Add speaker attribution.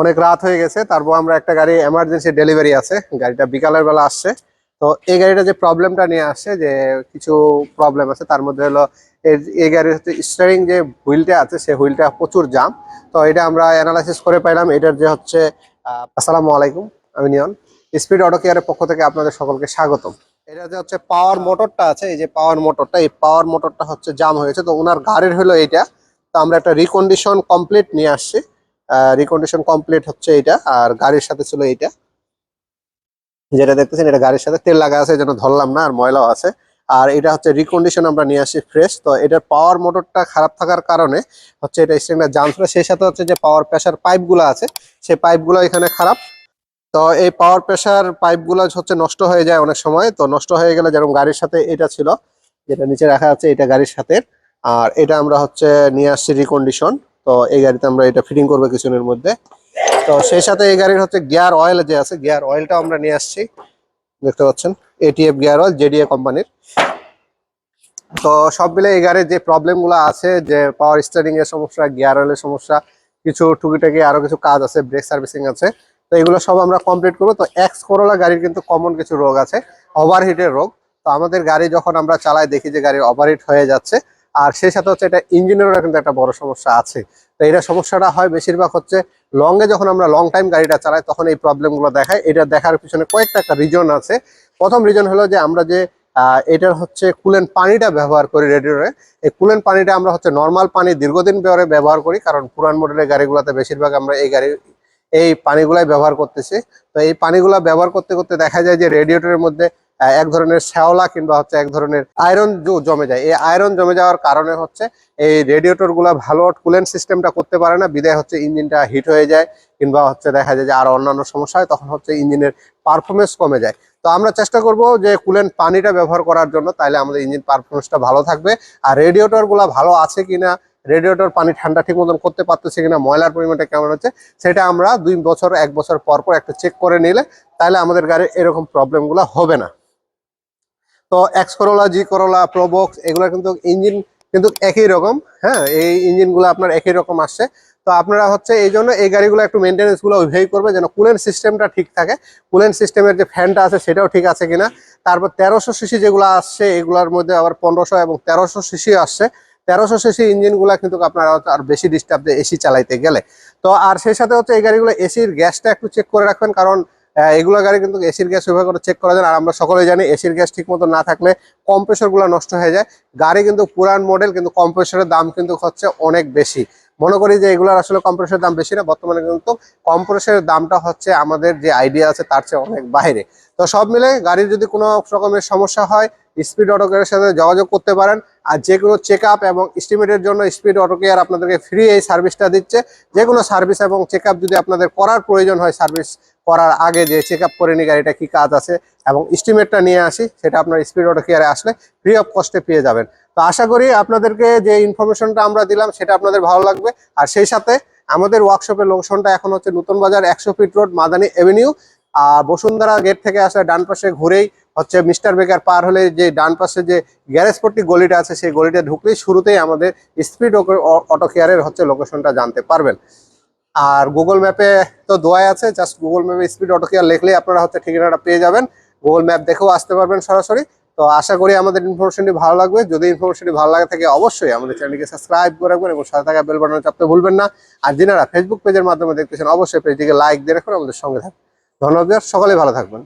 Speaker 1: অনেক রাত হয়ে গেছে, তারপর আমরা একটা গাড়ি এমার্জেন্সি ডেলিভারি আছে, গাড়িটা বিকালের বেলা আসছে। তো এই গাড়িটা যে প্রবলেমটা নিয়ে আসছে, যে কিছু প্রবলেম আছে, তার মধ্যে হলো এই গাড়ির হচ্ছে স্টিয়ারিং যে হুইলটা আছে সেই হুইলটা প্রচুর জাম। তো এটা আমরা অ্যানালাইসিস করে পাইলাম এটার যে হচ্ছে আসসালামু আলাইকুম, আমি নিয়ন, স্পিড অটো কেয়ারের পক্ষ থেকে আপনাদের সকলকে স্বাগতম। এটা যে হচ্ছে পাওয়ার মোটরটা আছে, এই যে পাওয়ার মোটরটা, এই পাওয়ার মোটরটা হচ্ছে জাম হয়েছে। তো ওনার গাড়ির হলো এইটা। তো আমরা একটা রিকন্ডিশন কমপ্লিট নিয়ে আসছি। রিকন্ডিশন কমপ্লিট হচ্ছে এটা, আর গাড়ির সাথে ছিল এইটা যেটা দেখতেছেন, এটা গাড়ির সাথে তেল লাগা আছে, যেন ধরলাম না, আর ময়লাও আছে। আর এটা হচ্ছে রিকন্ডিশন আমরা নিয়ে আসি ফ্রেশ। তো এটার পাওয়ার মোটরটা খারাপ থাকার কারণে হচ্ছে এটা স্ট্রিংটা জাম ছিল। সেই সাথে হচ্ছে যে পাওয়ার প্রেসার পাইপগুলো আছে, সেই পাইপগুলো এখানে খারাপ। তো এই পাওয়ার প্রেসার পাইপগুলো হচ্ছে নষ্ট হয়ে যায় অনেক সময়। তো নষ্ট হয়ে গেলে, যেরকম গাড়ির সাথে এটা ছিল, যেটা নিচে রাখা আছে, এটা গাড়ির সাথে। আর এটা আমরা হচ্ছে নিয়ে আসছি রিকন্ডিশন। তো এই গাড়িতে আমরা এটা ফিটিং করবো কিছুদিনের মধ্যে। তো সেই সাথে এই গাড়ির হচ্ছে গিয়ার অয়েল যে আছে, গিয়ার অয়েলটা আমরা নিয়ে আসছি, দেখতে পাচ্ছেন, এটিএফ গিয়ার অয়েল, জেডিএ কোম্পানির। তো সব মিলে এই গাড়ির যে প্রবলেম গুলো আছে, যে পাওয়ার স্টিয়ারিং এর সমস্যা, গিয়ার অয়েলের সমস্যা, কিছু টুকিটাকি আরো কিছু কাজ আছে, ব্রেক সার্ভিসিং আছে। তো এগুলো সব আমরা কমপ্লিট করবো। তো এক্স করোলা গাড়ির কিন্তু কমন কিছু রোগ আছে, ওভারহিটের রোগ। তো আমাদের গাড়ি যখন আমরা চালাই দেখি যে গাড়ির ওভারহিট হয়ে যাচ্ছে। আর সেই সাথে হচ্ছে এটা ইঞ্জিনেরও কিন্তু একটা বড় সমস্যা আছে। তো এটা সমস্যাটা হয় বেশিরভাগ হচ্ছে লং এ, যখন আমরা লং টাইম গাড়িটা চালাই তখন এই প্রবলেম গুলো দেখায়। এটা দেখার পিছনে কয়েকটা একটা রিজন আছে। প্রথম রিজন হলো যে আমরা যে এটার হচ্ছে কুলেন্ট পানিটা ব্যবহার করি রেডিওরে। এই কুলেন্ট পানিটা আমরা হচ্ছে নর্মাল পানি দীর্ঘদিন ধরে ব্যবহার করি, কারণ পুরান মডেলের গাড়িগুলোতে বেশিরভাগ আমরা এই পানিগুলাই ব্যবহার করতেছি। তো এই পানিগুলা ব্যবহার করতে করতে দেখা যায় যে রেডিয়েটরের মধ্যে এক ধরনের শ্যাওলা কিংবা হচ্ছে এক ধরনের আয়রন জমে যায়। এই আয়রন জমে যাওয়ার কারণে হচ্ছে এই রেডিয়েটর গুলা ভালো কুলেন্ট সিস্টেমটা করতে পারে না, বিদায় হচ্ছে ইঞ্জিনটা হিট হয়ে যায়, কিংবা হচ্ছে দেখা যায় যে আরো অন্যান্য সমস্যা হয়, তখন হচ্ছে ইঞ্জিনের পারফরমেন্স কমে যায়। তো আমরা চেষ্টা করব যে কুলেন্ট পানিটা ব্যবহার করার জন্য, তাহলে আমাদের ইঞ্জিন পারফরমেন্সটা ভালো থাকবে। আর রেডিয়েটর গুলা ভালো আছে কিনা, রেডিয়েটর পানি ঠান্ডা ঠিক মতন করতে পারতেছে কিনা, ময়লার পরিমাণটা কেমন হচ্ছে, সেটা আমরা 2 বছর 1 বছর পর পর একটা চেক করে নিলে তাহলে আমাদের গাড়ির এরকম প্রবলেম গুলো হবে না। তো এক্স করোলা, জি করোলা, প্রোবক্স, এগুলো কিন্তু ইঞ্জিন কিন্তু একই রকম। হ্যাঁ, এই ইঞ্জিনগুলো আপনার একই রকম আসছে। তো আপনারা হচ্ছে এই জন্য এই গাড়িগুলো একটু মেনটেন্যান্স গুলো ওইভাবেই করবে, যেন কুলেন্ট সিস্টেমটা ঠিক থাকে, কুলেন্ট সিস্টেমের যে ফ্যানটা আছে সেটাও ঠিক আছে কিনা। তারপর 1300 সিসি যেগুলো আসছে, এগুলোর মধ্যে আবার 1500 এবং 1300 সিসি আসছে। 1300 সিসি ইঞ্জিনগুলো কিন্তু আপনারা আর বেশি ডিস্টার্ব দেয় এসি চালাইতে গেলে। তো আর সেই সাথে হচ্ছে এই গাড়িগুলো এসির গ্যাসটা একটু চেক করে রাখবেন, কারণ এগুলো গাড়ি কিন্তু এসির গ্যাস ওইভাবে করে চেক করা যায় না। আর আমরা সকলেই জানি এসির গ্যাস ঠিক মতো না থাকলে কম্প্রেসর গুলো নষ্ট হয়ে যায়। গাড়ি কিন্তু পুরান মডেল, কিন্তু কম্প্রেসরের দাম কিন্তু হচ্ছে অনেক বেশি। মনে করি যে এগুলোর আসলে কম্প্রেসরের দাম বেশি না, বর্তমানে কিন্তু কম্প্রেসরের দামটা হচ্ছে আমাদের যে আইডিয়া আছে তার চেয়ে অনেক বাইরে। তো সব মিলে গাড়ির যদি কোনো রকমের সমস্যা হয়, স্পিড অটো কেয়ারের সাথে যোগাযোগ করতে পারেন। আর যে কোনো চেক আপ এবং এস্টিমেটের জন্য স্পিড অটো কেয়ার আপনাদেরকে ফ্রি এই সার্ভিসটা দিচ্ছে। যে কোনো সার্ভিস এবং চেক আপ যদি আপনাদের করার প্রয়োজন হয়, সার্ভিস করার আগে যে চেক আপ করে নি গাড়িটা কি কাজ আছে এবং এস্টিমেটটা নিয়ে আসি, সেটা আপনার স্পিড অটো কেয়ারে আসলে ফ্রি অফ কস্টে পেয়ে যাবেন। তো আশা করি আপনাদেরকে যে ইনফরমেশনটা আমরা দিলাম সেটা আপনাদের ভালো লাগবে। আর সেই সাথে আমাদের ওয়ার্কশপের লোকেশনটা এখন হচ্ছে নতুন বাজার 100 ফিট রোড, মাদানী এভিনিউ। আর বসুন্ধরা গেট থেকে আসলে ডান পাশে ঘুরেই হচ্ছে মিস্টার বেকার পার হলে যে ডান পাশে যে গ্যারেজ পট্টি গলিটা আছে, সেই গলিটা ঢুকলেই শুরুতেই আমাদের স্পিড অটো কেয়ারের হচ্ছে লোকেশনটা জানতে পারবেন। আর গুগল ম্যাপে তো দোয়াই আছে, জাস্ট গুগল ম্যাপে স্পিড অটো কেয়ার লিখলেই আপনারা হচ্ছে ঠিকানাটা পেয়ে যাবেন। গুগল ম্যাপ দেখেও আসতে পারবেন সরাসরি। তো আশা করি আমাদের ইনফরমেশনটি ভালো লাগবে। যদি ইনফরমেশনটি ভালো লাগে থাকে, অবশ্যই আমাদের চ্যানেলকে সাবস্ক্রাইব করে রাখবেন এবং সাথে থাকা বেল বাটন চাপতে ভুলবেন না। আর যারা ফেসবুক পেজের মাধ্যমে দেখতেছেন, অবশ্যই পেজটিকে লাইক দিয়ে রাখুন, আমাদের সঙ্গে থাকবেন। ধন্যবাদ, সকলেই ভালো থাকবেন।